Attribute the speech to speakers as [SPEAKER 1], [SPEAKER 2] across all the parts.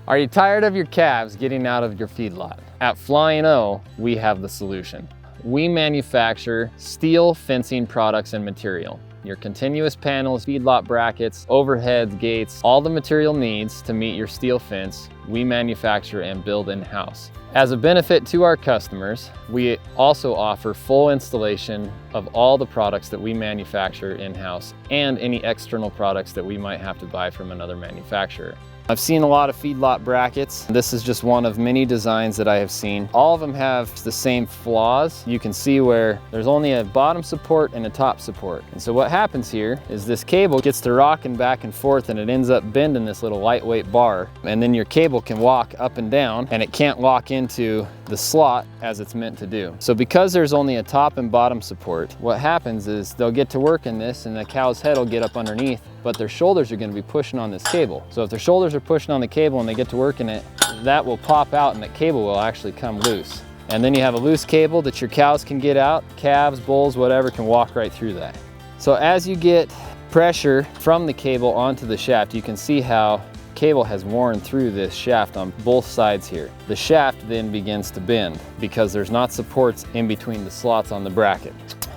[SPEAKER 1] Are you tired of your calves getting out of your feedlot? At Flying O, we have the solution. We manufacture steel fencing products and material. Your continuous panels, feedlot brackets, overheads, gates, all the material needs to meet your steel fence, we manufacture and build in-house. As a benefit to our customers, we also offer full installation of all the products that we manufacture in-house and any external products that we might have to buy from another manufacturer. I've seen a lot of feedlot brackets. This is just one of many designs that I have seen. All of them have the same flaws. You can see where there's only a bottom support and a top support. And so what happens here is this cable gets to rocking back and forth and it ends up bending this little lightweight bar. And then your cable can walk up and down and it can't lock into the slot as it's meant to do. So because there's only a top and bottom support, what happens is they'll get to work in this and the cow's head will get up underneath, but their shoulders are going to be pushing on this cable. So if their shoulders are pushing on the cable and they get to work in it, that will pop out and that cable will actually come loose. And then you have a loose cable that your cows can get out, calves, bulls, whatever can walk right through that. So as you get pressure from the cable onto the shaft, you can see how cable has worn through this shaft on both sides here. The shaft then begins to bend because there's not supports in between the slots on the bracket.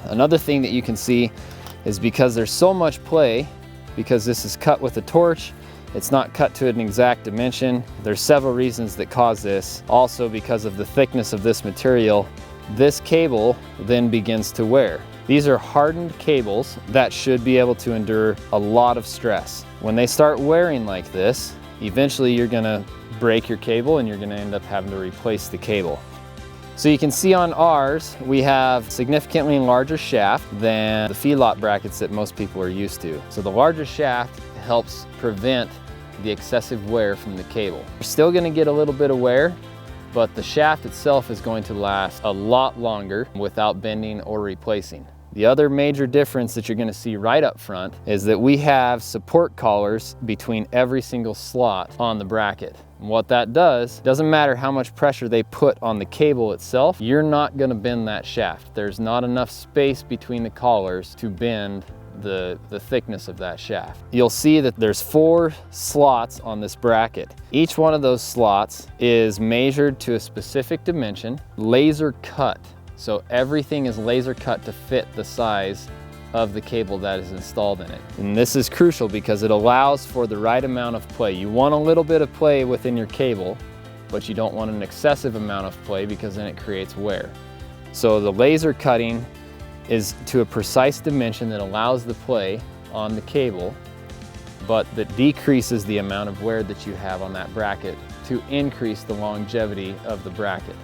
[SPEAKER 1] Another thing that you can see is because there's so much play, because this is cut with a torch, it's not cut to an exact dimension. There's several reasons that cause this. Also because of the thickness of this material, this cable then begins to wear. These are hardened cables that should be able to endure a lot of stress. When they start wearing like this, eventually you're gonna break your cable and you're gonna end up having to replace the cable. So you can see on ours, we have significantly larger shaft than the feedlot brackets that most people are used to. So the larger shaft helps prevent the excessive wear from the cable. You're still gonna get a little bit of wear, but the shaft itself is going to last a lot longer without bending or replacing. The other major difference that you're going to see right up front is that we have support collars between every single slot on the bracket. And what that does, doesn't matter how much pressure they put on the cable itself, you're not going to bend that shaft. There's not enough space between the collars to bend the thickness of that shaft. You'll see that there's 4 slots on this bracket. Each one of those slots is measured to a specific dimension, laser cut. So everything is laser cut to fit the size of the cable that is installed in it. And this is crucial because it allows for the right amount of play. You want a little bit of play within your cable, but you don't want an excessive amount of play because then it creates wear. So the laser cutting is to a precise dimension that allows the play on the cable, but that decreases the amount of wear that you have on that bracket to increase the longevity of the bracket.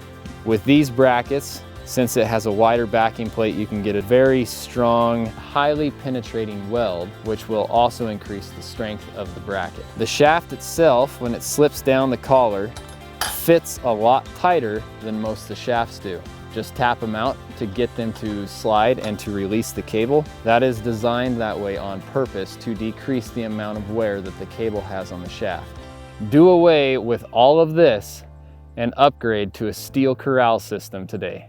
[SPEAKER 1] With these brackets, since it has a wider backing plate, you can get a very strong, highly penetrating weld, which will also increase the strength of the bracket. The shaft itself, when it slips down the collar, fits a lot tighter than most of the shafts do. Just tap them out to get them to slide and to release the cable. That is designed that way on purpose to decrease the amount of wear that the cable has on the shaft. Do away with all of this and upgrade to a steel corral system today.